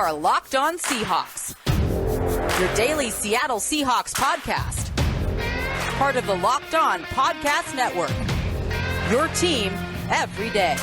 are Locked On Seahawks, your daily Seattle Seahawks podcast. Part of the Locked On Podcast Network, your team every day.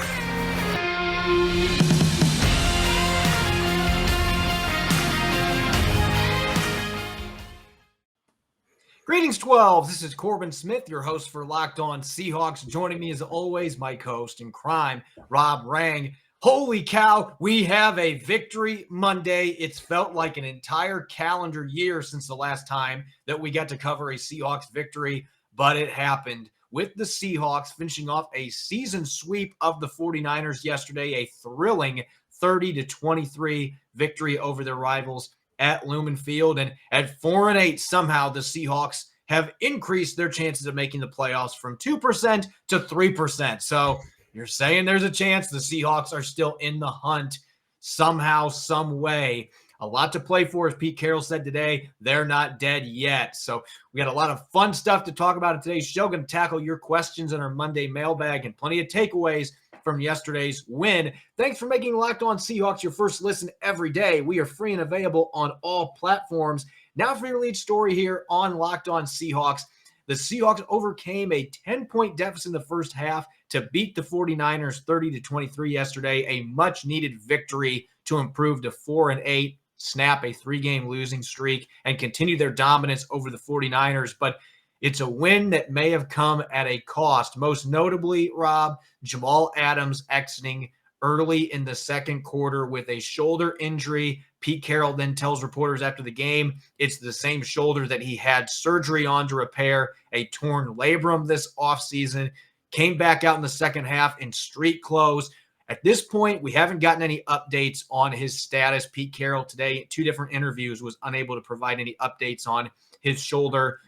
Greetings, 12. This is Corbin Smith, your host for Locked On Seahawks. Joining me as always, my co-host in crime, Rob Rang. Holy cow, we have a victory Monday. It's felt like an entire calendar year since the last time that we got to cover a Seahawks victory, but it happened with the Seahawks finishing off a season sweep of the 49ers yesterday, a thrilling 30-23 victory over their rivals at Lumen Field. And at 4-8, somehow the Seahawks have increased their chances of making the playoffs from 2% to 3%. So you're saying there's a chance the Seahawks are still in the hunt somehow, some way. A lot to play for, as Pete Carroll said today. They're not dead yet. So we got a lot of fun stuff to talk about in today's show. Going to tackle your questions in our Monday mailbag and plenty of takeaways from yesterday's win. Thanks for making Locked On Seahawks your first listen every day. We are free and available on all platforms. Now for your lead story here on Locked On Seahawks. The Seahawks overcame a 10-point deficit in the first half to beat the 49ers 30-23 yesterday, a much-needed victory to improve to 4-8, snap a three-game losing streak, and continue their dominance over the 49ers. But it's a win that may have come at a cost. Most notably, Rob, Jamal Adams exiting early in the second quarter with a shoulder injury. Pete Carroll then tells reporters after the game it's the same shoulder that he had surgery on to repair a torn labrum this offseason. Came back out in the second half in street clothes. At this point, we haven't gotten any updates on his status. Pete Carroll today, in two different interviews, was unable to provide any updates on his shoulder.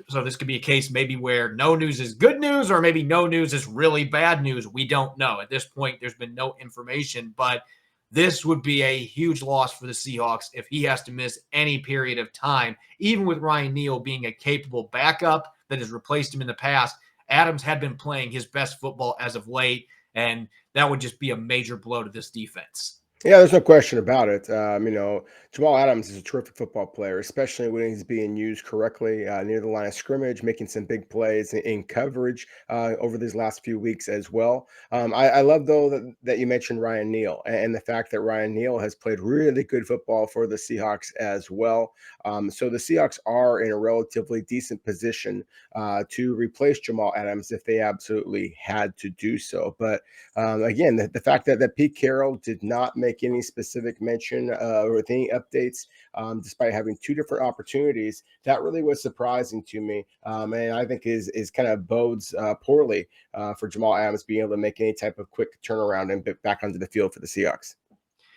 So this could be a case maybe where no news is good news, or maybe no news is really bad news. We don't know. At this point, there's been no information, but this would be a huge loss for the Seahawks if he has to miss any period of time. Even with Ryan Neal being a capable backup that has replaced him in the past, Adams had been playing his best football as of late, and that would just be a major blow to this defense. Yeah, there's no question about it. Jamal Adams is a terrific football player, especially when he's being used correctly near the line of scrimmage, making some big plays in coverage over these last few weeks as well. I love, though, that you mentioned Ryan Neal and the fact that Ryan Neal has played really good football for the Seahawks as well. So the Seahawks are in a relatively decent position to replace Jamal Adams if they absolutely had to do so. But again, the fact that Pete Carroll did not make any specific mention or any updates, despite having two different opportunities, that really was surprising to me, and I think is kind of bodes poorly for Jamal Adams being able to make any type of quick turnaround and get back onto the field for the Seahawks.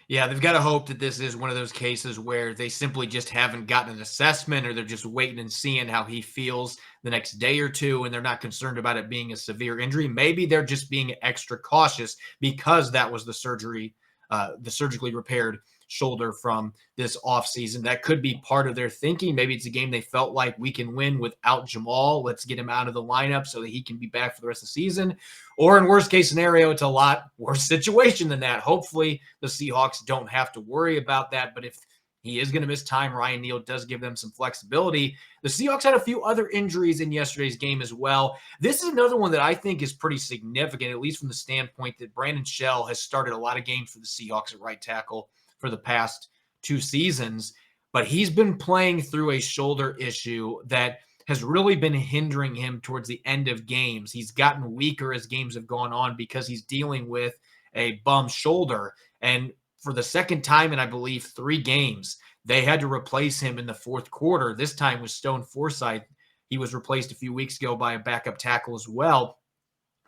Yeah, they've got to hope that this is one of those cases where they simply just haven't gotten an assessment, or they're just waiting and seeing how he feels the next day or two, and they're not concerned about it being a severe injury. Maybe they're just being extra cautious because that was the surgery, the surgically repaired shoulder from this offseason. That could be part of their thinking. Maybe it's a game they felt like we can win without Jamal. Let's get him out of the lineup so that he can be back for the rest of the season. Or in worst case scenario, it's a lot worse situation than that. Hopefully the Seahawks don't have to worry about that. But if he is going to miss time, Ryan Neal does give them some flexibility. The Seahawks had a few other injuries in yesterday's game as well. This is another one that I think is pretty significant, at least from the standpoint that Brandon Shell has started a lot of games for the Seahawks at right tackle for the past two seasons, but he's been playing through a shoulder issue that has really been hindering him towards the end of games. He's gotten weaker as games have gone on because he's dealing with a bum shoulder. And for the second time in, I believe, 3 games, they had to replace him in the fourth quarter. This time with Stone Forsythe. He was replaced a few weeks ago by a backup tackle as well.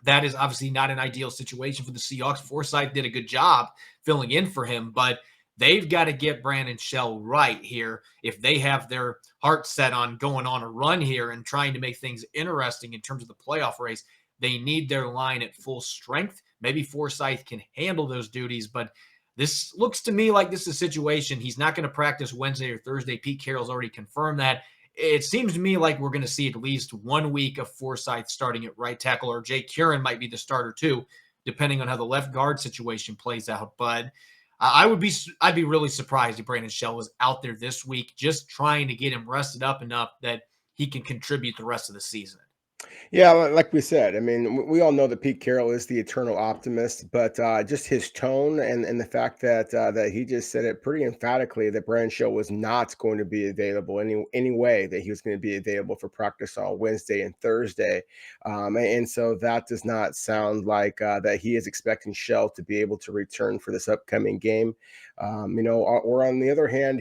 That is obviously not an ideal situation for the Seahawks. Forsythe did a good job filling in for him, but they've got to get Brandon Shell right here if they have their heart set on going on a run here and trying to make things interesting in terms of the playoff race. They need their line at full strength. Maybe Forsythe can handle those duties, but this looks to me like this is a situation. He's not going to practice Wednesday or Thursday. Pete Carroll's already confirmed that. It seems to me like we're going to see at least 1 week of Forsythe starting at right tackle, or Jake Curran might be the starter too, depending on how the left guard situation plays out. But I'd be really surprised if Brandon Shell was out there this week, just trying to get him rested up enough that he can contribute the rest of the season. Yeah, like we said, I mean, we all know that Pete Carroll is the eternal optimist, but just his tone and the fact that he just said it pretty emphatically that Brandon Show was not going to be available any way, that he was going to be available for practice on Wednesday and Thursday, and so that does not sound like that he is expecting Shell to be able to return for this upcoming game. Or on the other hand,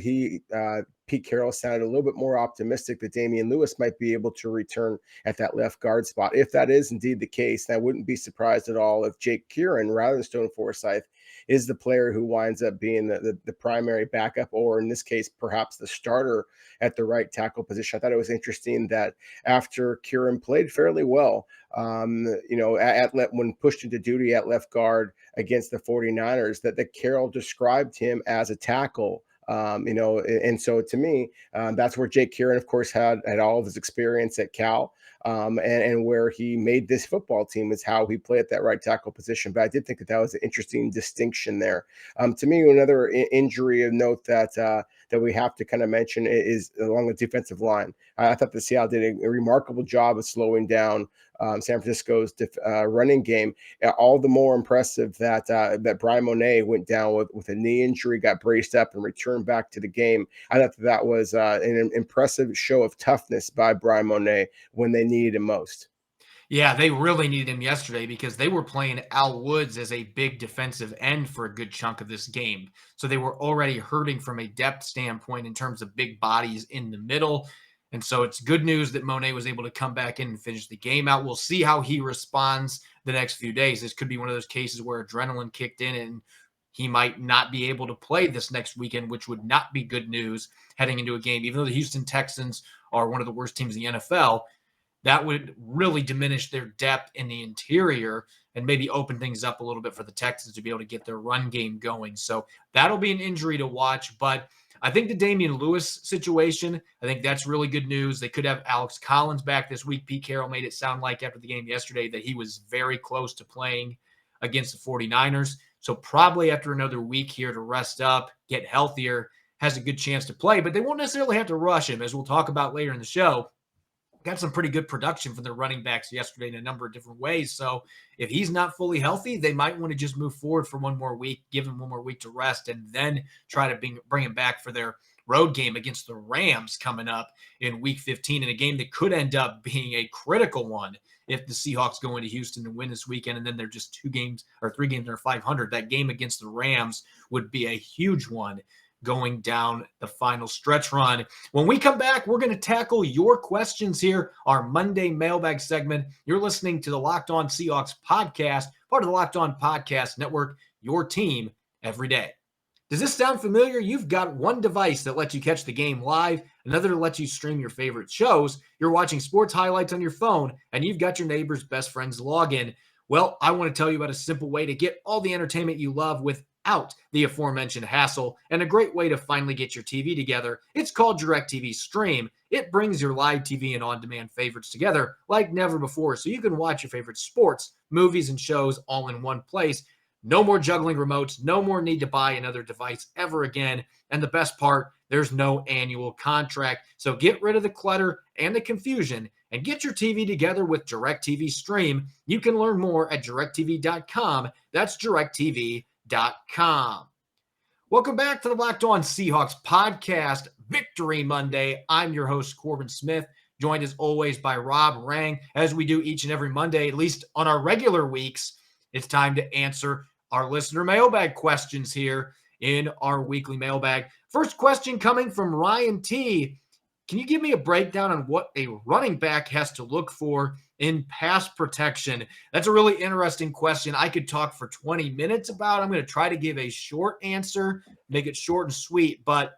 Pete Carroll sounded a little bit more optimistic that Damian Lewis might be able to return at that left guard spot. If that is indeed the case, I wouldn't be surprised at all if Jake Kieran, rather than Stone Forsythe, is the player who winds up being the primary backup, or in this case, perhaps the starter at the right tackle position. I thought it was interesting that after Kieran played fairly well, when pushed into duty at left guard against the 49ers, that Carroll described him as a tackle. And so to me, that's where Jake Kieran, of course, had all of his experience at Cal, and where he made this football team is how he played at that right tackle position. But I did think that was an interesting distinction there. To me, another injury of note that we have to kind of mention is along the defensive line. I thought the Seattle did a remarkable job of slowing down San Francisco's running game. All the more impressive that Brian Monet went down with a knee injury, got braced up, and returned back to the game. I thought that was an impressive show of toughness by Brian Monet when they needed him most. Yeah, they really needed him yesterday because they were playing Al Woods as a big defensive end for a good chunk of this game. So they were already hurting from a depth standpoint in terms of big bodies in the middle. And so it's good news that Monet was able to come back in and finish the game out. We'll see how he responds the next few days. This could be one of those cases where adrenaline kicked in and he might not be able to play this next weekend, which would not be good news heading into a game. Even though the Houston Texans are one of the worst teams in the NFL, that would really diminish their depth in the interior and maybe open things up a little bit for the Texans to be able to get their run game going. So that'll be an injury to watch. But I think the Damian Lewis situation, I think that's really good news. They could have Alex Collins back this week. Pete Carroll made it sound like after the game yesterday that he was very close to playing against the 49ers. So probably after another week here to rest up, get healthier, has a good chance to play. But they won't necessarily have to rush him, as we'll talk about later in the show. Got some pretty good production from their running backs yesterday in a number of different ways. So if he's not fully healthy, they might want to just move forward for one more week, give him one more week to rest, and then try to bring him back for their road game against the Rams coming up in week 15, in a game that could end up being a critical one if the Seahawks go into Houston and win this weekend, and then they're just 3 games that are 500. That game against the Rams would be a huge one going down the final stretch run. When we come back, we're going to tackle your questions here, our Monday mailbag segment. You're listening to the Locked On Seahawks podcast, part of the Locked On Podcast Network, your team every day. Does this sound familiar? You've got one device that lets you catch the game live, another that lets you stream your favorite shows. You're watching sports highlights on your phone, and you've got your neighbor's best friend's login. Well, I want to tell you about a simple way to get all the entertainment you love without the aforementioned hassle, and a great way to finally get your TV together. It's called DirectTV Stream. It brings your live TV and on-demand favorites together like never before, so you can watch your favorite sports, movies, and shows all in one place. No more juggling remotes, no more need to buy another device ever again. And the best part, there's no annual contract. So get rid of the clutter and the confusion and get your TV together with DirectTV Stream. You can learn more at directtv.com. That's directtv.com. Welcome back to the Locked On Seahawks podcast, Victory Monday. I'm your host, Corbin Smith, joined as always by Rob Rang. As we do each and every Monday, at least on our regular weeks, it's time to answer our listener mailbag questions here in our weekly mailbag. First question coming from Ryan T. Can you give me a breakdown on what a running back has to look for in pass protection? That's a really interesting question. I could talk for 20 minutes about it. I'm going to try to give a short answer, make it short and sweet. But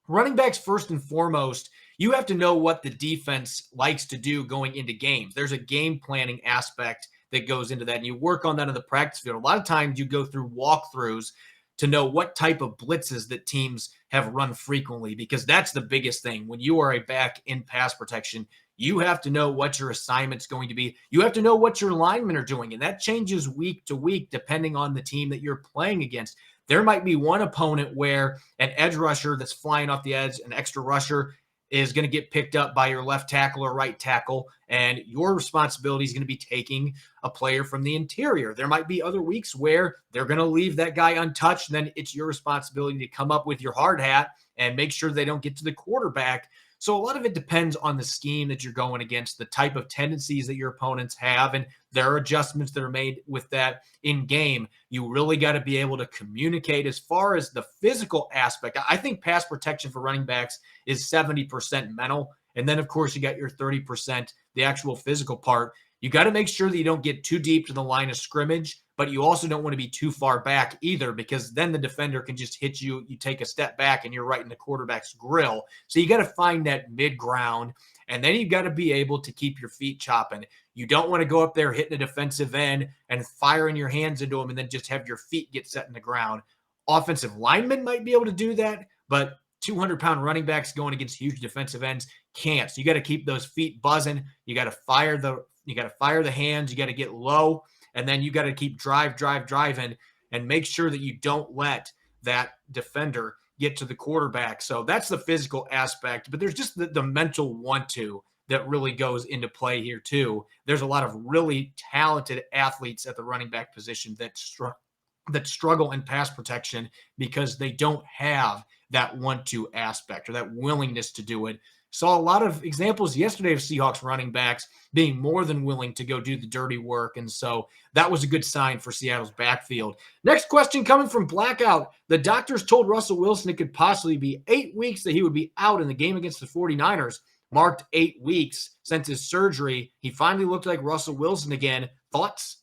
running backs, first and foremost, you have to know what the defense likes to do going into games. There's a game planning aspect that goes into that, and you work on that in the practice field. A lot of times you go through walkthroughs to know what type of blitzes that teams have run frequently, because that's the biggest thing. When you are a back in pass protection, you have to know what your assignment's going to be. You have to know what your linemen are doing, and that changes week to week depending on the team that you're playing against. There might be one opponent where an edge rusher that's flying off the edge, an extra rusher, is going to get picked up by your left tackle or right tackle, and your responsibility is going to be taking a player from the interior. There might be other weeks where they're going to leave that guy untouched, and then it's your responsibility to come up with your hard hat and make sure they don't get to the quarterback. So a lot of it depends on the scheme that you're going against, the type of tendencies that your opponents have, and there are adjustments that are made with that in game. You really got to be able to communicate as far as the physical aspect. I think pass protection for running backs is 70% mental. And then, of course, you got your 30%, the actual physical part. You got to make sure that you don't get too deep to the line of scrimmage, but you also don't want to be too far back either, because then the defender can just hit you. You take a step back and you're right in the quarterback's grill. So you got to find that mid ground, and then you got to be able to keep your feet chopping. You don't want to go up there hitting a defensive end and firing your hands into them and then just have your feet get set in the ground. Offensive linemen might be able to do that, but 200-pound running backs going against huge defensive ends can't. So you got to keep those feet buzzing. You got to fire the hands. You got to get low, and then you got to keep driving, and make sure that you don't let that defender get to the quarterback. So that's the physical aspect, but there's just the mental want-to that really goes into play here too. There's a lot of really talented athletes at the running back position that struggle in pass protection because they don't have that want-to aspect or that willingness to do it. Saw a lot of examples yesterday of Seahawks running backs being more than willing to go do the dirty work. And so that was a good sign for Seattle's backfield. Next question coming from Blackout. The doctors told Russell Wilson it could possibly be 8 weeks that he would be out in the game against the 49ers. Marked 8 weeks since his surgery. He finally looked like Russell Wilson again. Thoughts?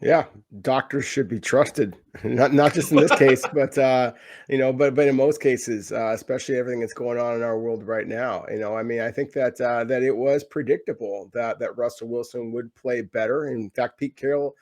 Yeah, doctors should be trusted, not just in this case, but but in most cases, especially everything that's going on in our world right now. I mean, I think that that it was predictable that Russell Wilson would play better. In fact, Pete Carroll,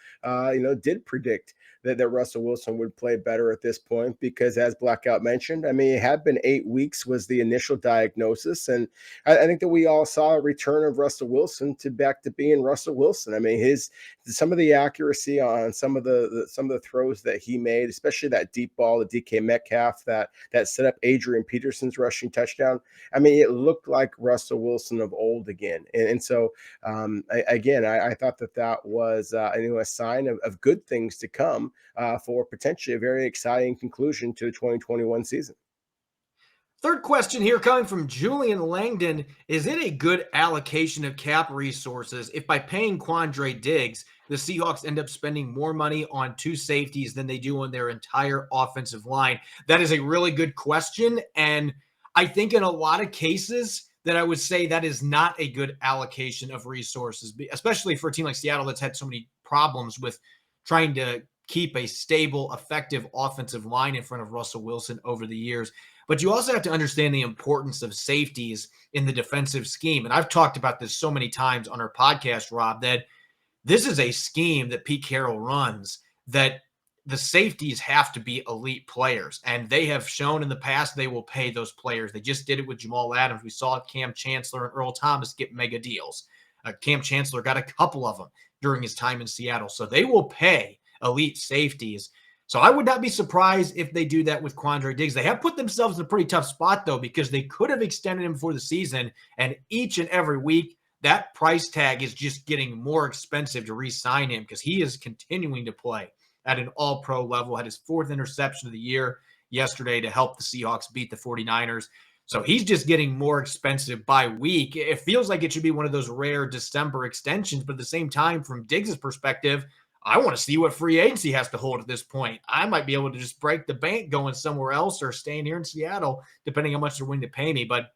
did predict that Russell Wilson would play better at this point because, as Blackout mentioned, I mean, it had been 8 weeks was the initial diagnosis, and I think that we all saw a return of Russell Wilson back to being Russell Wilson. I mean, some of the accuracy on some of the throws that he made, especially that deep ball, the DK Metcalf that set up Adrian Peterson's rushing touchdown. I mean, it looked like Russell Wilson of old again, and so I thought that was a sign of good things to come for potentially a very exciting conclusion to the 2021 season. Third question here coming from Julian Langdon. Is it a good allocation of cap resources if by paying Quandre Diggs, the Seahawks end up spending more money on 2 safeties than they do on their entire offensive line? That is a really good question. And I think in a lot of cases that I would say that is not a good allocation of resources, especially for a team like Seattle that's had so many problems with trying to keep a stable, effective offensive line in front of Russell Wilson over the years. But you also have to understand the importance of safeties in the defensive scheme. And I've talked about this so many times on our podcast, Rob, that this is a scheme that Pete Carroll runs, that the safeties have to be elite players. And they have shown in the past they will pay those players. They just did it with Jamal Adams. We saw Cam Chancellor and Earl Thomas get mega deals. Cam Chancellor got a couple of them during his time in Seattle. So they will pay elite safeties. So I would not be surprised if they do that with Quandre Diggs. They have put themselves in a pretty tough spot, though, because they could have extended him for the season, and each and every week, that price tag is just getting more expensive to re-sign him because he is continuing to play at an all-pro level, had his 4th interception of the year yesterday to help the Seahawks beat the 49ers. So he's just getting more expensive by week. It feels like it should be one of those rare December extensions, but at the same time, from Diggs' perspective, I want to see what free agency has to hold at this point. I might be able to just break the bank going somewhere else or staying here in Seattle, depending how much they're willing to pay me. But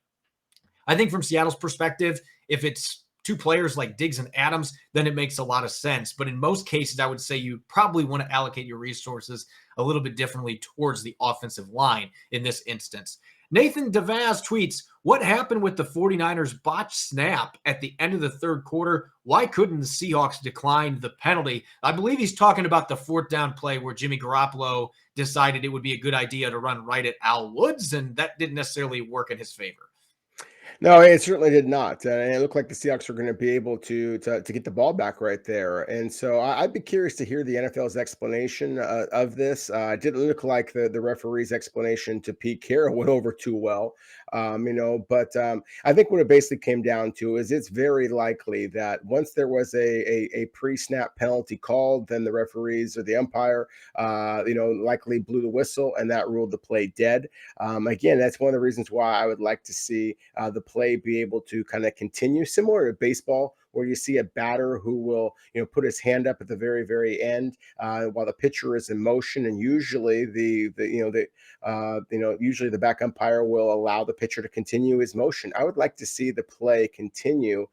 I think from Seattle's perspective, if it's 2 players like Diggs and Adams, then it makes a lot of sense. But in most cases, I would say you probably want to allocate your resources a little bit differently towards the offensive line in this instance. Nathan DeVaz tweets, what happened with the 49ers botched snap at the end of the 3rd quarter? Why couldn't the Seahawks decline the penalty? I believe he's talking about the 4th down play where Jimmy Garoppolo decided it would be a good idea to run right at Al Woods, and that didn't necessarily work in his favor. No, it certainly did not, and it looked like the Seahawks were going to be able to get the ball back right there. And so I'd be curious to hear the NFL's explanation of this. It didn't look like the referee's explanation to Pete Carroll went over too well, But I think what it basically came down to is it's very likely that once there was a pre-snap penalty called, then the referees or the umpire, likely blew the whistle, and that ruled the play dead. Again, that's one of the reasons why I would like to see the play be able to kind of continue, similar to baseball, where you see a batter who will, put his hand up at the very, very end while the pitcher is in motion, and usually usually the back umpire will allow the pitcher to continue his motion. I would like to see the play continue,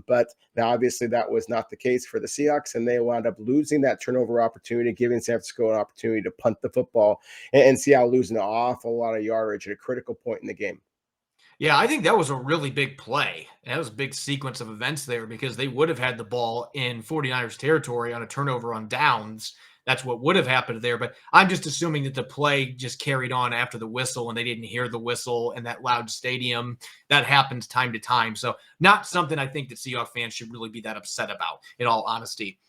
but obviously that was not the case for the Seahawks, and they wound up losing that turnover opportunity, giving San Francisco an opportunity to punt the football, and Seattle losing an awful lot of yardage at a critical point in the game. Yeah, I think that was a really big play. That was a big sequence of events there because they would have had the ball in 49ers territory on a turnover on downs. That's what would have happened there. But I'm just assuming that the play just carried on after the whistle and they didn't hear the whistle in that loud stadium. That happens time to time. So not something I think that Seahawks fans should really be that upset about, in all honesty.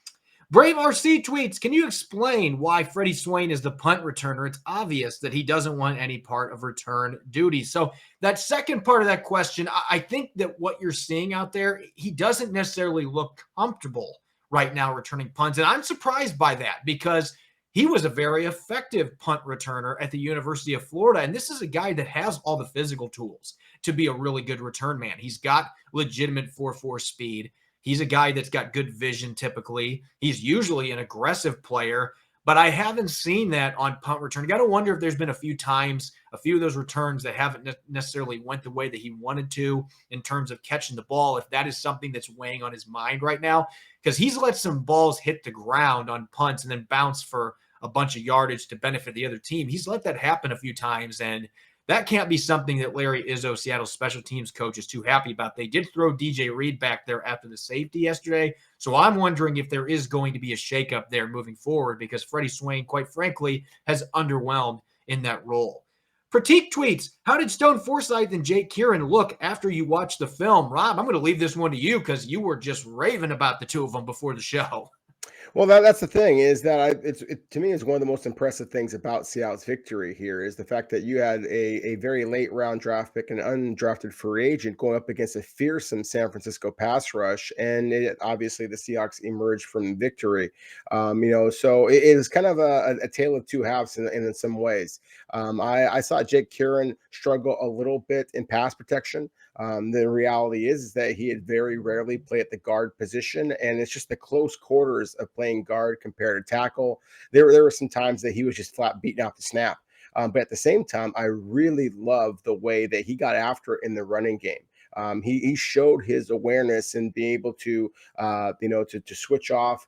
Brave RC tweets, can you explain why Freddie Swain is the punt returner? It's obvious that he doesn't want any part of return duty. So that second part of that question, I think that what you're seeing out there, he doesn't necessarily look comfortable right now returning punts. And I'm surprised by that because he was a very effective punt returner at the University of Florida. And this is a guy that has all the physical tools to be a really good return man. He's got legitimate 4.4 speed. He's a guy that's got good vision typically. He's usually an aggressive player, but I haven't seen that on punt return. You got to wonder if there's been a few times, a few of those returns that haven't necessarily went the way that he wanted to in terms of catching the ball, if that is something that's weighing on his mind right now, because he's let some balls hit the ground on punts and then bounce for a bunch of yardage to benefit the other team. He's let that happen a few times, and that can't be something that Larry Izzo, Seattle's special teams coach, is too happy about. They did throw DJ Reed back there after the safety yesterday, so I'm wondering if there is going to be a shakeup there moving forward because Freddie Swain, quite frankly, has underwhelmed in that role. Pratik tweets, how did Stone Forsythe and Jake Kieran look after you watched the film? Rob, I'm going to leave this one to you because you were just raving about the two of them before the show. Well, that's the thing is that to me is one of the most impressive things about Seattle's victory here is the fact that you had a very late round draft pick, an undrafted free agent going up against a fearsome San Francisco pass rush, and obviously the Seahawks emerged from victory. So it is kind of a tale of two halves in some ways. I saw Jake Kieran struggle a little bit in pass protection. The reality is that he had very rarely played at the guard position, and it's just the close quarters of playing guard compared to tackle. There were some times that he was just flat beating out the snap. But at the same time, I really love the way that he got after it in the running game. He showed his awareness and being able to switch off,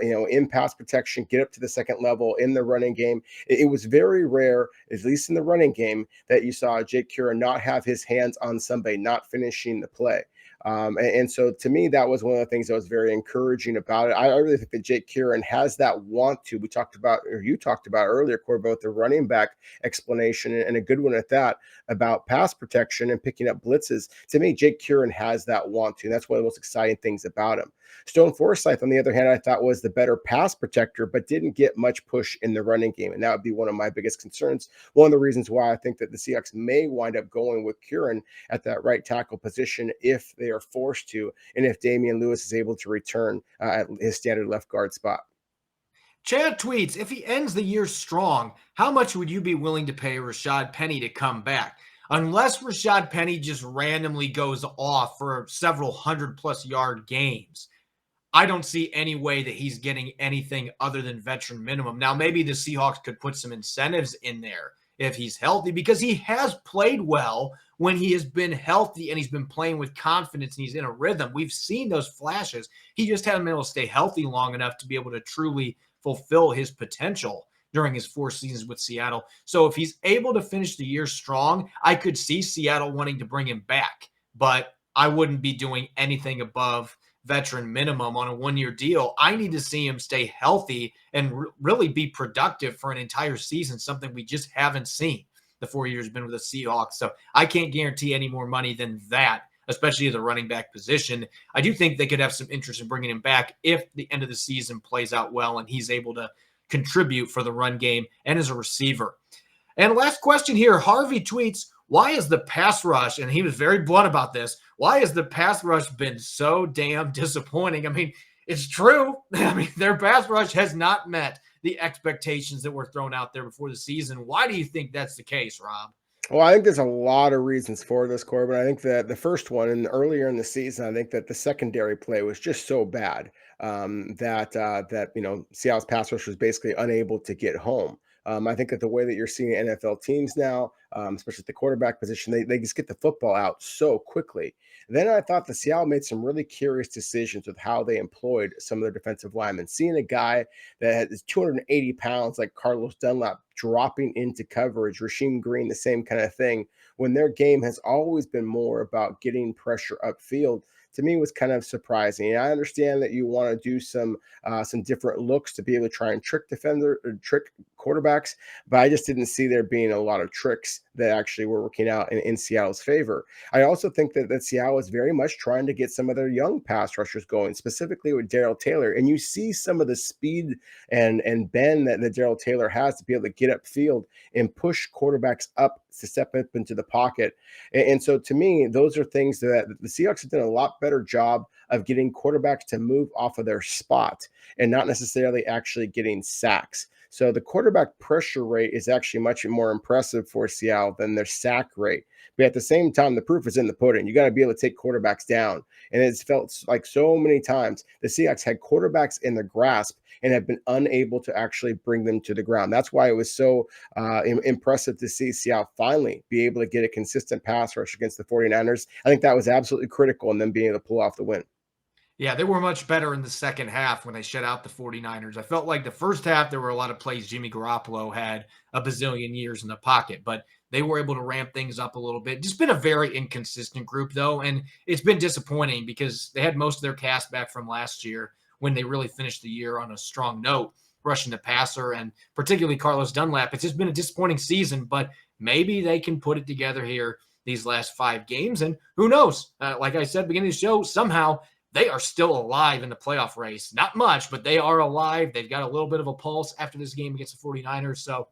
in pass protection, get up to the second level in the running game. It was very rare, at least in the running game, that you saw Jake Kieran not have his hands on somebody, not finishing the play. And so to me, that was one of the things that was very encouraging about it. I really think that Jake Kieran has that want to. You talked about earlier, Corbin, about the running back explanation, and a good one at that, about pass protection and picking up blitzes. To me, Jake Kieran has that want to. And that's one of the most exciting things about him. Stone Forsythe, on the other hand, I thought was the better pass protector, but didn't get much push in the running game. And that would be one of my biggest concerns. One of the reasons why I think that the Seahawks may wind up going with Kieran at that right tackle position if they are forced to, and if Damian Lewis is able to return at his standard left guard spot. Chad tweets, if he ends the year strong, how much would you be willing to pay Rashad Penny to come back? Unless Rashad Penny just randomly goes off for several 100+ yard games, I don't see any way that he's getting anything other than veteran minimum. Now, maybe the Seahawks could put some incentives in there if he's healthy, because he has played well when he has been healthy and he's been playing with confidence and he's in a rhythm. We've seen those flashes. He just hasn't been able to stay healthy long enough to be able to truly fulfill his potential during his 4 seasons with Seattle. So if he's able to finish the year strong, I could see Seattle wanting to bring him back, but I wouldn't be doing anything above veteran minimum on a 1-year deal. I need to see him stay healthy and really be productive for an entire season, something we just haven't seen the 4 years he's been with the Seahawks. So I can't guarantee any more money than that, especially at the running back position. I do think they could have some interest in bringing him back if the end of the season plays out well and he's able to contribute for the run game and as a receiver. And last question here, Harvey tweets, why is the pass rush, and he was very blunt about this, why has the pass rush been so damn disappointing? I mean, it's true. I mean, their pass rush has not met the expectations that were thrown out there before the season. Why do you think that's the case, Rob? Well, I think there's a lot of reasons for this, Corbin. I think that the first one, and earlier in the season, I think that the secondary play was just so bad that Seattle's pass rush was basically unable to get home. I think that the way that you're seeing NFL teams now, especially at the quarterback position, they just get the football out so quickly. Then I thought the Seattle made some really curious decisions with how they employed some of their defensive linemen. Seeing a guy that is 280 pounds like Carlos Dunlap dropping into coverage, Rasheem Green, the same kind of thing, when their game has always been more about getting pressure upfield, to me was kind of surprising. And I understand that you want to do some different looks to be able to try and trick quarterbacks, but I just didn't see there being a lot of tricks that actually were working out in Seattle's favor. I also think that Seattle is very much trying to get some of their young pass rushers going, specifically with Darrell Taylor. And you see some of the speed and bend that Darrell Taylor has to be able to get upfield and push quarterbacks up to step up into the pocket. And so to me, those are things that the Seahawks have done a lot better job of getting quarterbacks to move off of their spot and not necessarily actually getting sacks. So the quarterback pressure rate is actually much more impressive for Seattle than their sack rate. But at the same time, the proof is in the pudding. You got to be able to take quarterbacks down. And it's felt like so many times the Seahawks had quarterbacks in their grasp and have been unable to actually bring them to the ground. That's why it was so impressive to see Seattle finally be able to get a consistent pass rush against the 49ers. I think that was absolutely critical in them being able to pull off the win. Yeah, they were much better in the second half when they shut out the 49ers. I felt like the first half, there were a lot of plays Jimmy Garoppolo had a bazillion years in the pocket, but they were able to ramp things up a little bit. Just been a very inconsistent group, though, and it's been disappointing because they had most of their cast back from last year when they really finished the year on a strong note, rushing the passer, and particularly Carlos Dunlap. It's just been a disappointing season, but maybe they can put it together here these last 5 games, and who knows? Like I said, beginning of the show, somehow they are still alive in the playoff race. Not much, but they are alive. They've got a little bit of a pulse after this game against the 49ers. So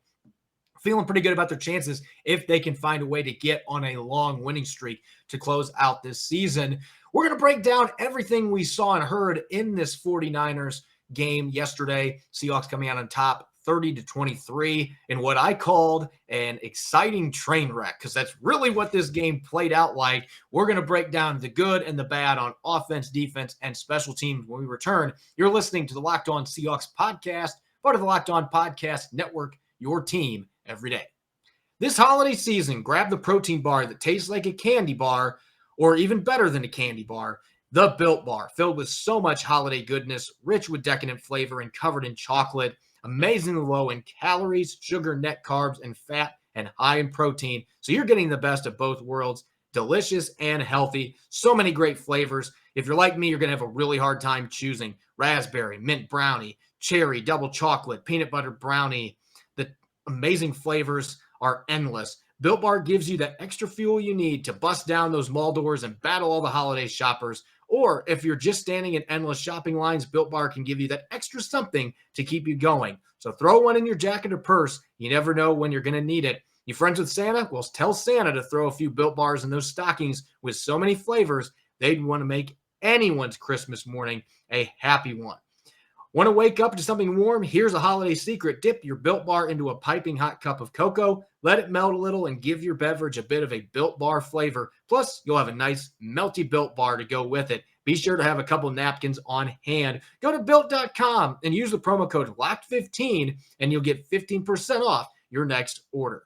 feeling pretty good about their chances if they can find a way to get on a long winning streak to close out this season. We're going to break down everything we saw and heard in this 49ers game yesterday. Seahawks coming out on top 30-23 in what I called an exciting train wreck, because that's really what this game played out like. We're going to break down the good and the bad on offense, defense, and special teams when we return. You're listening to the Locked On Seahawks podcast, part of the Locked On Podcast Network, your team every day. This holiday season, grab the protein bar that tastes like a candy bar, or even better than a candy bar, the Built Bar, filled with so much holiday goodness, rich with decadent flavor and covered in chocolate. Amazingly low in calories, sugar, net carbs, and fat, and high in protein. So you're getting the best of both worlds. Delicious and healthy. So many great flavors. If you're like me, you're going to have a really hard time choosing raspberry, mint brownie, cherry, double chocolate, peanut butter brownie. The amazing flavors are endless. Built Bar gives you that extra fuel you need to bust down those mall doors and battle all the holiday shoppers. Or if you're just standing in endless shopping lines, Built Bar can give you that extra something to keep you going. So throw one in your jacket or purse. You never know when you're going to need it. You friends with Santa? Well, tell Santa to throw a few Built Bars in those stockings with so many flavors, they'd want to make anyone's Christmas morning a happy one. Want to wake up to something warm? Here's a holiday secret. Dip your Built Bar into a piping hot cup of cocoa. Let it melt a little and give your beverage a bit of a Built Bar flavor. Plus, you'll have a nice melty Built Bar to go with it. Be sure to have a couple napkins on hand. Go to Built.com and use the promo code LOCKED15 and you'll get 15% off your next order.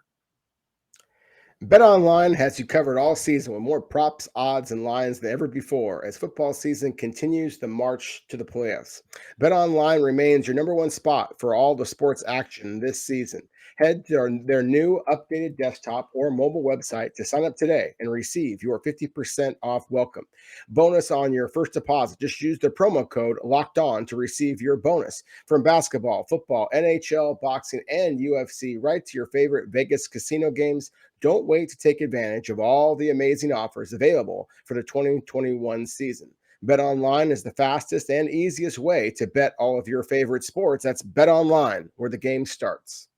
BetOnline has you covered all season with more props, odds, and lines than ever before as football season continues the march to the playoffs. BetOnline remains your number one spot for all the sports action this season. Head to their new updated desktop or mobile website to sign up today and receive your 50% off welcome bonus on your first deposit. Just use the promo code Locked On to receive your bonus from basketball, football, NHL, boxing, and UFC, right to your favorite Vegas casino games. Don't wait to take advantage of all the amazing offers available for the 2021 season. Bet Online is the fastest and easiest way to bet all of your favorite sports. That's Bet Online, where the game starts.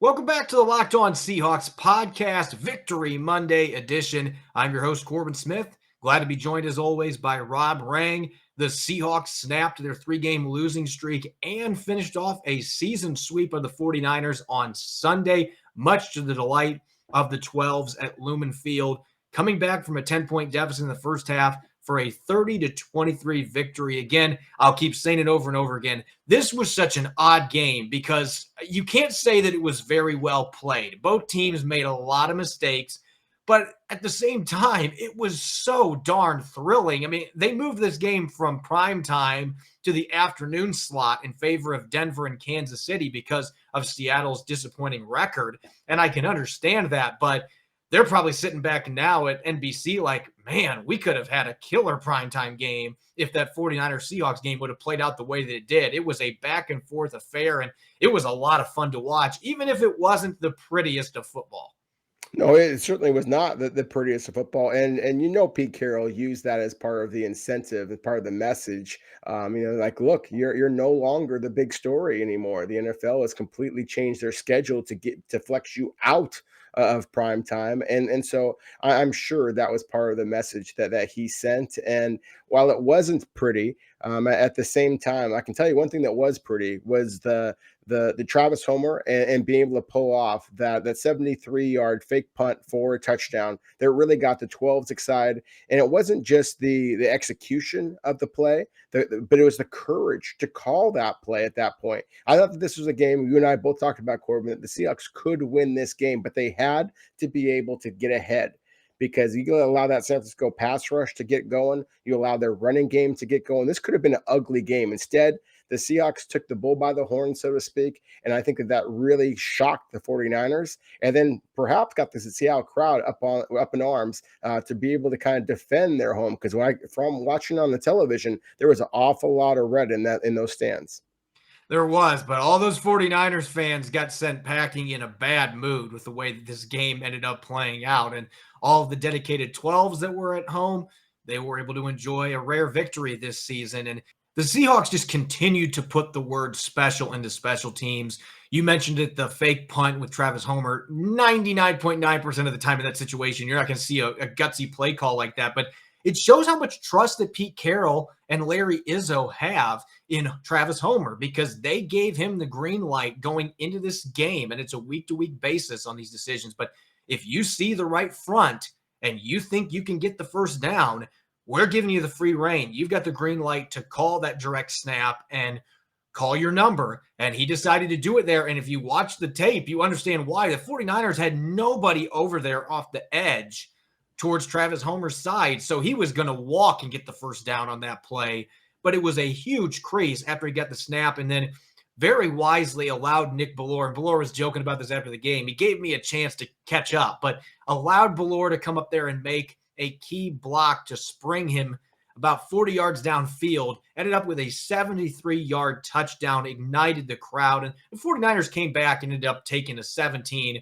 Welcome back to the Locked On Seahawks podcast, Victory Monday edition. I'm your host, Corbin Smith. Glad to be joined, as always, by Rob Rang. The Seahawks snapped their 3-game losing streak and finished off a season sweep of the 49ers on Sunday, much to the delight of the 12s at Lumen Field, coming back from a 10-point deficit in the first half for a 30-23 victory. Again, I'll keep saying it over and over again. This was such an odd game because you can't say that it was very well played. Both teams made a lot of mistakes, but at the same time, it was so darn thrilling. I mean, they moved this game from prime time to the afternoon slot in favor of Denver and Kansas City because of Seattle's disappointing record. And I can understand that, but they're probably sitting back now at NBC like, man, we could have had a killer primetime game if that 49ers Seahawks game would have played out the way that it did. It was a back and forth affair, and it was a lot of fun to watch, even if it wasn't the prettiest of football. No, it certainly was not the prettiest of football, and Pete Carroll used that as part of the incentive, as part of the message. Like, look, you're no longer the big story anymore. The NFL has completely changed their schedule to flex you out of prime time, and so I'm sure that was part of the message that he sent. And while it wasn't pretty, at the same time, I can tell you one thing that was pretty was the Travis Homer and being able to pull off that 73-yard fake punt for a touchdown that really got the 12s excited. And it wasn't just the execution of the play, but it was the courage to call that play at that point. I thought that this was a game, you and I both talked about, Corbin, that the Seahawks could win this game, but they had to be able to get ahead. Because you allow that San Francisco pass rush to get going, you allow their running game to get going. This could have been an ugly game. Instead, the Seahawks took the bull by the horn, so to speak, and I think that really shocked the 49ers, and then perhaps got the Seattle crowd up in arms to be able to kind of defend their home. Because from watching on the television, there was an awful lot of red in those stands. There was, but all those 49ers fans got sent packing in a bad mood with the way that this game ended up playing out. And all of the dedicated 12s that were at home, they were able to enjoy a rare victory this season. And the Seahawks just continued to put the word special into special teams. You mentioned it, the fake punt with Travis Homer. 99.9% of the time in that situation, you're not going to see a gutsy play call like that. But it shows how much trust that Pete Carroll and Larry Izzo have in Travis Homer, because they gave him the green light going into this game, and it's a week-to-week basis on these decisions. But if you see the right front and you think you can get the first down, we're giving you the free rein. You've got the green light to call that direct snap and call your number. And he decided to do it there. And if you watch the tape, you understand why. The 49ers had nobody over there off the edge towards Travis Homer's side. So he was going to walk and get the first down on that play. But it was a huge crease after he got the snap, and then very wisely allowed Nick Bellore, and Bellore was joking about this after the game. He gave me a chance to catch up, but allowed Bellore to come up there and make a key block to spring him about 40 yards downfield, ended up with a 73-yard touchdown, ignited the crowd, and the 49ers came back and ended up taking a 17-7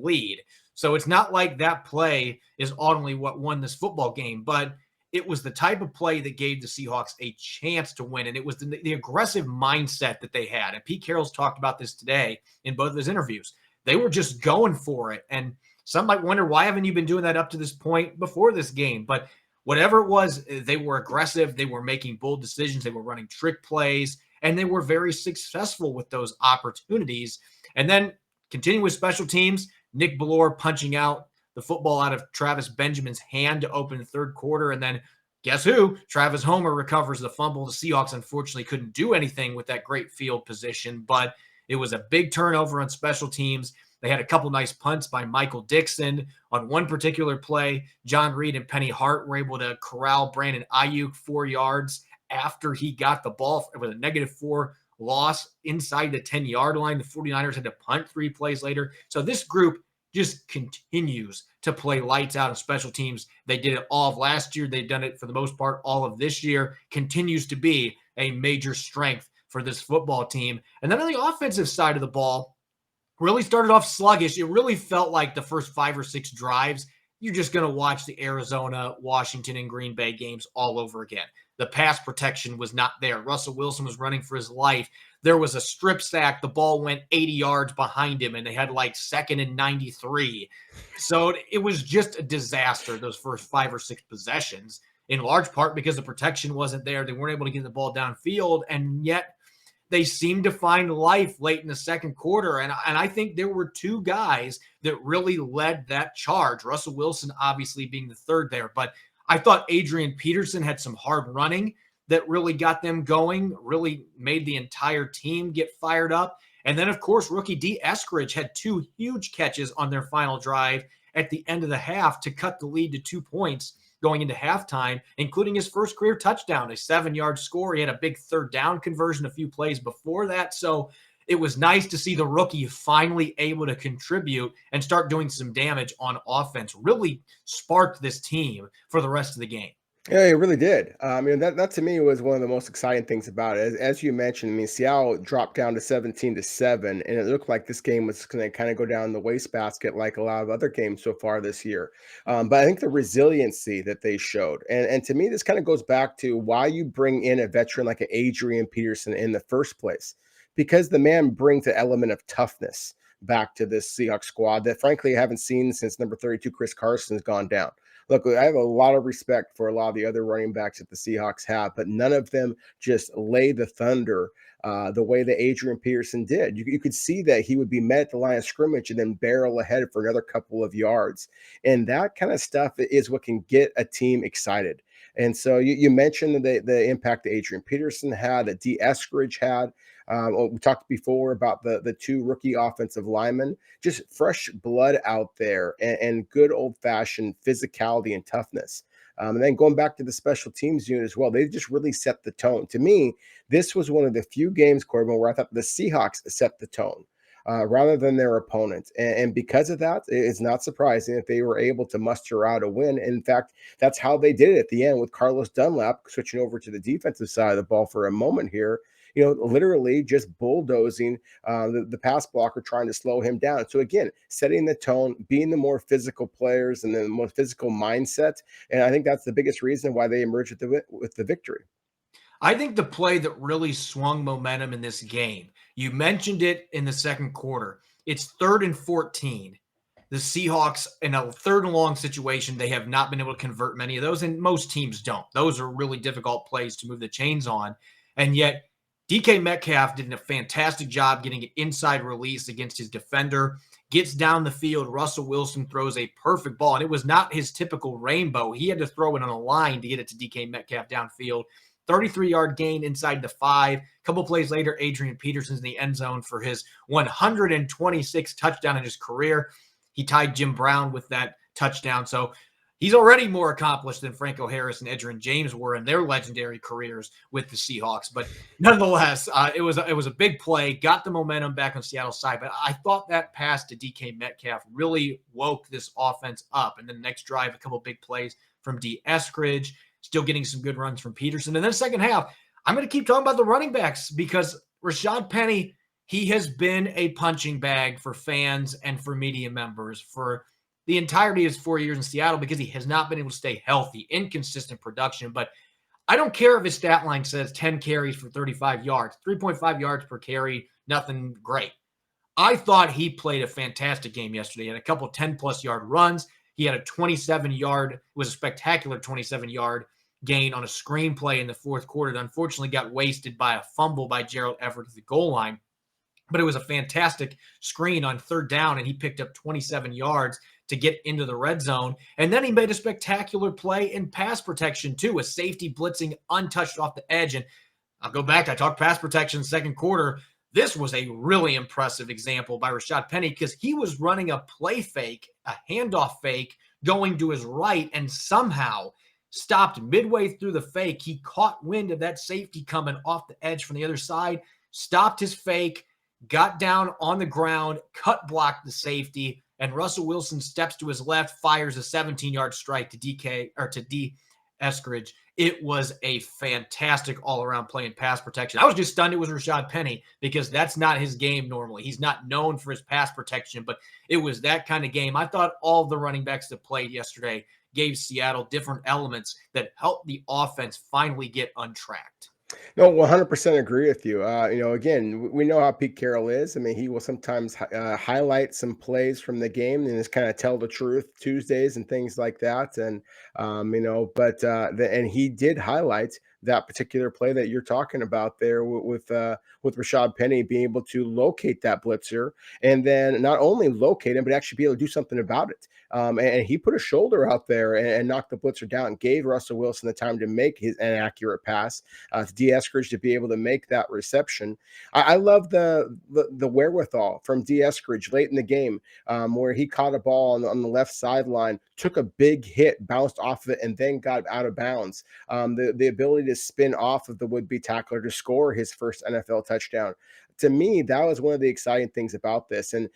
lead. So it's not like that play is ultimately what won this football game, but it was the type of play that gave the Seahawks a chance to win, and it was the aggressive mindset that they had. And Pete Carroll's talked about this today in both of his interviews. They were just going for it, and some might wonder, why haven't you been doing that up to this point before this game? But whatever it was, they were aggressive. They were making bold decisions. They were running trick plays, and they were very successful with those opportunities. And then continuing with special teams, Nick Bellore punching out the football out of Travis Benjamin's hand to open the third quarter. And then guess who? Travis Homer recovers the fumble. The Seahawks unfortunately couldn't do anything with that great field position, but it was a big turnover on special teams. They had a couple nice punts by Michael Dixon. On one particular play, John Reed and Penny Hart were able to corral Brandon Ayuk 4 yards after he got the ball with a -4 loss inside the 10-yard line. The 49ers had to punt 3 plays later. So this group just continues to play lights out in special teams. They did it all of last year. They've done it for the most part all of this year. Continues to be a major strength for this football team. And then on the offensive side of the ball, really started off sluggish. It really felt like the first 5 or 6 drives, you're just going to watch the Arizona, Washington, and Green Bay games all over again. The pass protection was not there. Russell Wilson was running for his life. There was a strip sack. The ball went 80 yards behind him, and they had like 2nd and 93. So it was just a disaster, those first 5 or 6 possessions, in large part because the protection wasn't there. They weren't able to get the ball downfield, and yet they seemed to find life late in the second quarter. And I think there were 2 guys that really led that charge. Russell Wilson obviously being the third there, but I thought Adrian Peterson had some hard running that really got them going, really made the entire team get fired up. And then, of course, rookie D. Eskridge had 2 huge catches on their final drive at the end of the half to cut the lead to 2 points going into halftime, including his first career touchdown, a 7-yard score. He had a big 3rd down conversion a few plays before that. So it was nice to see the rookie finally able to contribute and start doing some damage on offense. Really sparked this team for the rest of the game. Yeah, it really did. That to me was one of the most exciting things about it. As you mentioned, Seattle dropped down to 17-7, and it looked like this game was going to kind of go down the wastebasket like a lot of other games so far this year. But I think the resiliency that they showed, and to me, this kind of goes back to why you bring in a veteran like Adrian Peterson in the first place, because the man brings an element of toughness back to this Seahawks squad that, frankly, I haven't seen since number 32, Chris Carson's gone down. Look, I have a lot of respect for a lot of the other running backs that the Seahawks have, but none of them just lay the thunder the way that Adrian Peterson did. You could see that he would be met at the line of scrimmage and then barrel ahead for another couple of yards. And that kind of stuff is what can get a team excited. And so you mentioned the impact that Adrian Peterson had, that D. Eskridge had. We talked before about the 2 rookie offensive linemen, just fresh blood out there and good old-fashioned physicality and toughness. And then going back to the special teams unit as well, they just really set the tone. To me, this was one of the few games, Corbin, where I thought the Seahawks set the tone rather than their opponents. And because of that, it's not surprising that they were able to muster out a win. In fact, that's how they did it at the end with Carlos Dunlap switching over to the defensive side of the ball for a moment here. Literally just bulldozing the pass blocker, trying to slow him down. So again, setting the tone, being the more physical players and the more physical mindset. And I think that's the biggest reason why they emerged with the victory. I think the play that really swung momentum in this game, you mentioned it in the second quarter. It's 3rd and 14. The Seahawks, in a 3rd and long situation, they have not been able to convert many of those, and most teams don't. Those are really difficult plays to move the chains on. And yet, DK Metcalf did a fantastic job getting an inside release against his defender, gets down the field. Russell Wilson throws a perfect ball, and it was not his typical rainbow. He had to throw it on a line to get it to DK Metcalf downfield. 33-yard gain inside the 5. A couple plays later, Adrian Peterson's in the end zone for his 126th touchdown in his career. He tied Jim Brown with that touchdown. So he's already more accomplished than Franco Harris and Edgerrin James were in their legendary careers with the Seahawks. But nonetheless, it was a big play, got the momentum back on Seattle's side. But I thought that pass to DK Metcalf really woke this offense up. And then the next drive, a couple big plays from D. Eskridge, still getting some good runs from Peterson. And then second half, I'm going to keep talking about the running backs because Rashad Penny, he has been a punching bag for fans and for media members for the entirety of his 4 years in Seattle because he has not been able to stay healthy, inconsistent production. But I don't care if his stat line says 10 carries for 35 yards, 3.5 yards per carry, nothing great. I thought he played a fantastic game yesterday. He had a couple 10-plus yard runs. He had a 27-yard, was a spectacular 27-yard gain on a screenplay in the fourth quarter that unfortunately got wasted by a fumble by Gerald Everett at the goal line. But it was a fantastic screen on 3rd down, and he picked up 27 yards to get into the red zone. And then he made a spectacular play in pass protection, too, a safety blitzing untouched off the edge. And I'll go back. I talked pass protection second quarter. This was a really impressive example by Rashad Penny because he was running a play fake, a handoff fake, going to his right, and somehow stopped midway through the fake. He caught wind of that safety coming off the edge from the other side, stopped his fake, got down on the ground, cut blocked the safety, and Russell Wilson steps to his left, fires a 17-yard strike to D. Eskridge. It was a fantastic all-around play in pass protection. I was just stunned it was Rashad Penny because that's not his game normally. He's not known for his pass protection, but it was that kind of game. I thought all the running backs that played yesterday gave Seattle different elements that helped the offense finally get untracked. No, 100% agree with you. Again, we know how Pete Carroll is. I mean, he will sometimes highlight some plays from the game and just kind of tell the truth Tuesdays and things like that. And and he did highlight that particular play that you're talking about there with Rashad Penny being able to locate that blitzer and then not only locate him, but actually be able to do something about it. And he put a shoulder out there and knocked the blitzer down and gave Russell Wilson the time to make an accurate pass to D. Eskridge to be able to make that reception. I love the wherewithal from D. Eskridge late in the game where he caught a ball on the left sideline, took a big hit, bounced off of it, and then got out of bounds. The ability to spin off of the would-be tackler to score his first NFL touchdown. To me, that was one of the exciting things about this. And,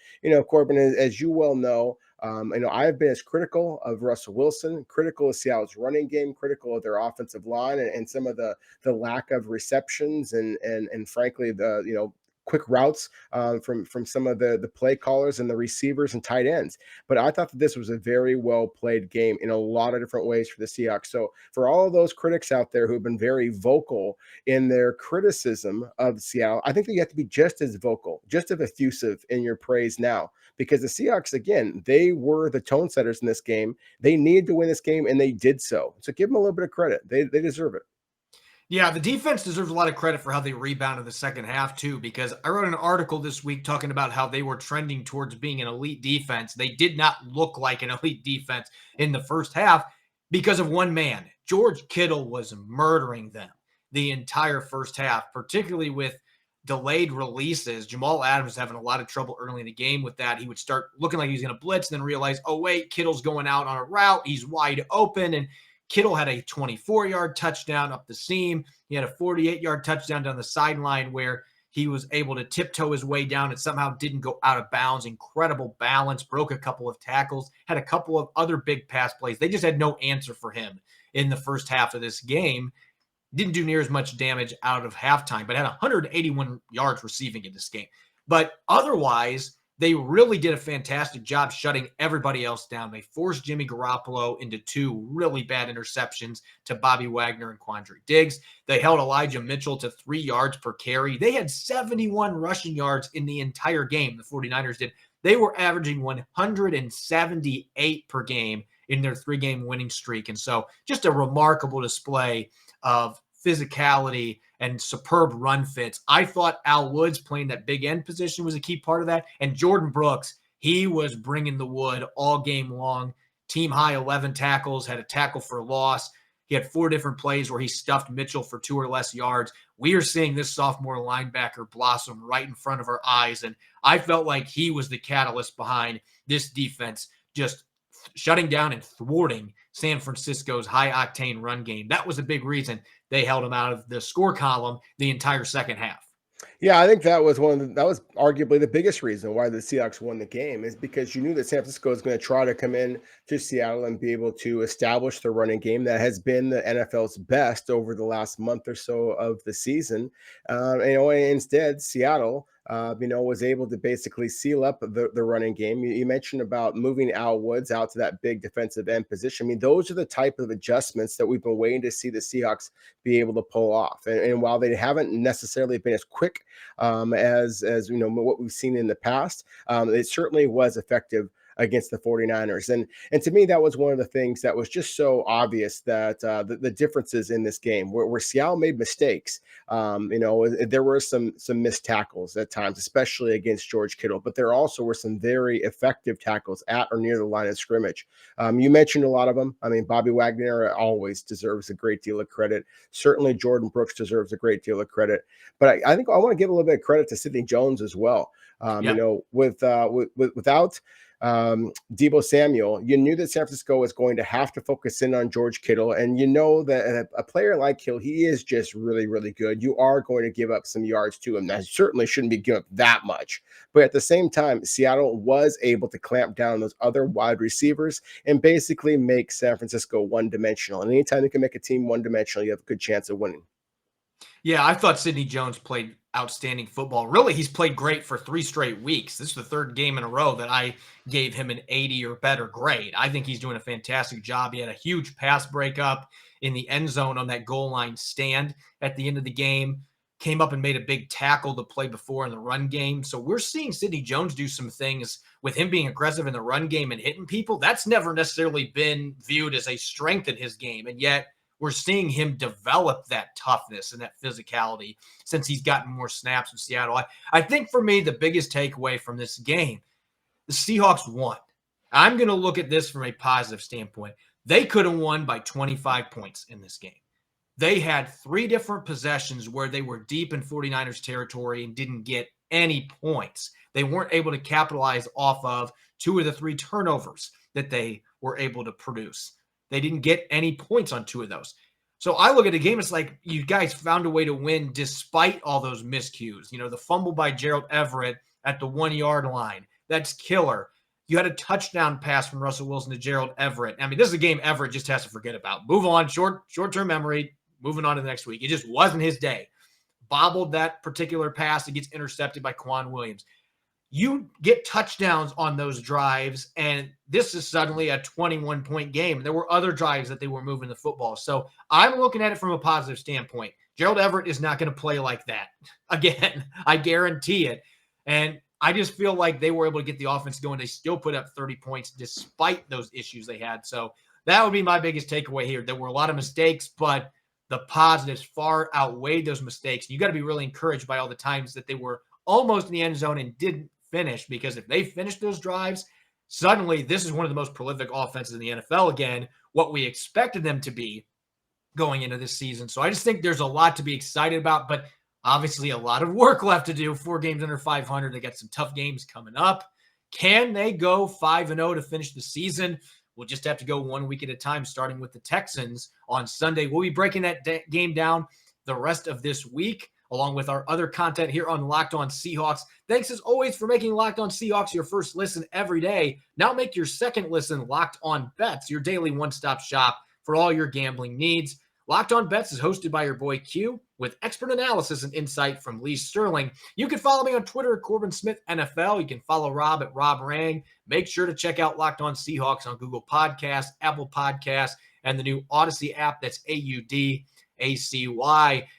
Corbin, as you well know, I've been as critical of Russell Wilson, critical of Seattle's running game, critical of their offensive line and some of the lack of receptions and frankly, the quick routes from some of the play callers and the receivers and tight ends. But I thought that this was a very well played game in a lot of different ways for the Seahawks. So for all of those critics out there who have been very vocal in their criticism of Seattle, I think that you have to be just as vocal, just as effusive in your praise now, because the Seahawks, again, they were the tone setters in this game. They needed to win this game, and they did so. So give them a little bit of credit. They deserve it. Yeah, the defense deserves a lot of credit for how they rebounded the second half, too, because I wrote an article this week talking about how they were trending towards being an elite defense. They did not look like an elite defense in the first half because of one man. George Kittle was murdering them the entire first half, particularly with delayed releases. Jamal Adams was having a lot of trouble early in the game with that. He would start looking like he was going to blitz, then realize, oh, wait, Kittle's going out on a route. He's wide open, and Kittle had a 24-yard touchdown up the seam. He had a 48-yard touchdown down the sideline where he was able to tiptoe his way down and somehow didn't go out of bounds. Incredible balance, broke a couple of tackles, had a couple of other big pass plays. They just had no answer for him in the first half of this game. Didn't do near as much damage out of halftime, but had 181 yards receiving in this game. But otherwise, they really did a fantastic job shutting everybody else down. They forced Jimmy Garoppolo into two really bad interceptions to Bobby Wagner and Quandre Diggs. They held Elijah Mitchell to 3 yards per carry. They had 71 rushing yards in the entire game, the 49ers did. They were averaging 178 per game in their 3-game winning streak. And so just a remarkable display of physicality and superb run fits. I thought Al Woods playing that big end position was a key part of that. And Jordan Brooks, he was bringing the wood all game long. Team high 11 tackles, had a tackle for loss. He had 4 different plays where he stuffed Mitchell for 2 or less yards. We are seeing this sophomore linebacker blossom right in front of our eyes. And I felt like he was the catalyst behind this defense just shutting down and thwarting San Francisco's high-octane run game. That was a big reason they held him out of the score column the entire second half. Yeah, I think that was that was arguably the biggest reason why the Seahawks won the game, is because you knew that San Francisco was going to try to come in to Seattle and be able to establish the running game that has been the NFL's best over the last month or so of the season. Instead, Seattle was able to basically seal up the running game. You mentioned about moving Al Woods out to that big defensive end position. I mean, those are the type of adjustments that we've been waiting to see the Seahawks be able to pull off. And while they haven't necessarily been as quick as what we've seen in the past, it certainly was effective against the 49ers. And to me, that was one of the things that was just so obvious, that the differences in this game where Seattle made mistakes. There were some missed tackles at times, especially against George Kittle, but there also were some very effective tackles at or near the line of scrimmage. You mentioned a lot of them. I mean, Bobby Wagner always deserves a great deal of credit. Certainly Jordan Brooks deserves a great deal of credit, but I think I want to give a little bit of credit to Sidney Jones as well. Yep. Without Deebo Samuel, you knew that San Francisco was going to have to focus in on George Kittle. And you know that a player like Hill, he is just really, really good. You are going to give up some yards to him. That certainly shouldn't be giving up that much. But at the same time, Seattle was able to clamp down on those other wide receivers and basically make San Francisco one-dimensional. And anytime you can make a team one-dimensional, you have a good chance of winning. Yeah, I thought Sidney Jones played outstanding football. Really, he's played great for 3 straight weeks. This is the 3rd game in a row that I gave him an 80 or better grade. I think he's doing a fantastic job. He had a huge pass breakup in the end zone on that goal line stand at the end of the game. Came up and made a big tackle the play before in the run game. So we're seeing Sidney Jones do some things with him being aggressive in the run game and hitting people. That's never necessarily been viewed as a strength in his game. And yet we're seeing him develop that toughness and that physicality since he's gotten more snaps with Seattle. I think for me, the biggest takeaway from this game, the Seahawks won. I'm going to look at this from a positive standpoint. They could have won by 25 points in this game. They had 3 different possessions where they were deep in 49ers territory and didn't get any points. They weren't able to capitalize off of 2 of the 3 turnovers that they were able to produce. They didn't get any points on 2 of those. So I look at the game, it's like you guys found a way to win despite all those miscues. You know, the fumble by Gerald Everett at the 1-yard line, that's killer. You had a touchdown pass from Russell Wilson to Gerald Everett. I mean, this is a game Everett just has to forget about. Move on, short-term memory, moving on to the next week. It just wasn't his day. Bobbled that particular pass. It gets intercepted by Quan Williams. You get touchdowns on those drives, and this is suddenly a 21-point game. There were other drives that they were moving the football. So I'm looking at it from a positive standpoint. Gerald Everett is not going to play like that again. I guarantee it. And I just feel like they were able to get the offense going. They still put up 30 points despite those issues they had. So that would be my biggest takeaway here. There were a lot of mistakes, but the positives far outweighed those mistakes. You got to be really encouraged by all the times that they were almost in the end zone and didn't finish, because if they finished those drives, suddenly this is one of the most prolific offenses in the NFL again, what we expected them to be going into this season. So I just think there's a lot to be excited about, but obviously a lot of work left to do. 4 games under 500. They got some tough games coming up. Can they go 5-0 to finish the season? We'll just have to go 1 week at a time, starting with the Texans on Sunday. We'll be breaking that game down the rest of this week, along with our other content here on Locked On Seahawks. Thanks as always for making Locked On Seahawks your first listen every day. Now make your second listen Locked On Bets, your daily one-stop shop for all your gambling needs. Locked On Bets is hosted by your boy Q with expert analysis and insight from Lee Sterling. You can follow me on Twitter at Corbin Smith NFL. You can follow Rob at Rob Rang. Make sure to check out Locked On Seahawks on Google Podcasts, Apple Podcasts, and the new Odyssey app. That's AUDACY.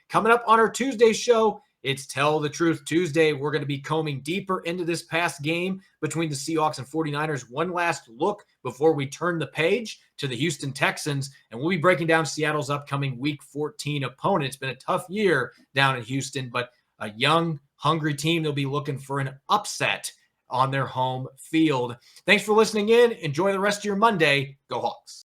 Coming up on our Tuesday show, it's Tell the Truth Tuesday. We're going to be combing deeper into this past game between the Seahawks and 49ers. One last look before we turn the page to the Houston Texans, and we'll be breaking down Seattle's upcoming Week 14 opponent. It's been a tough year down in Houston, but a young, hungry team. They'll be looking for an upset on their home field. Thanks for listening in. Enjoy the rest of your Monday. Go Hawks.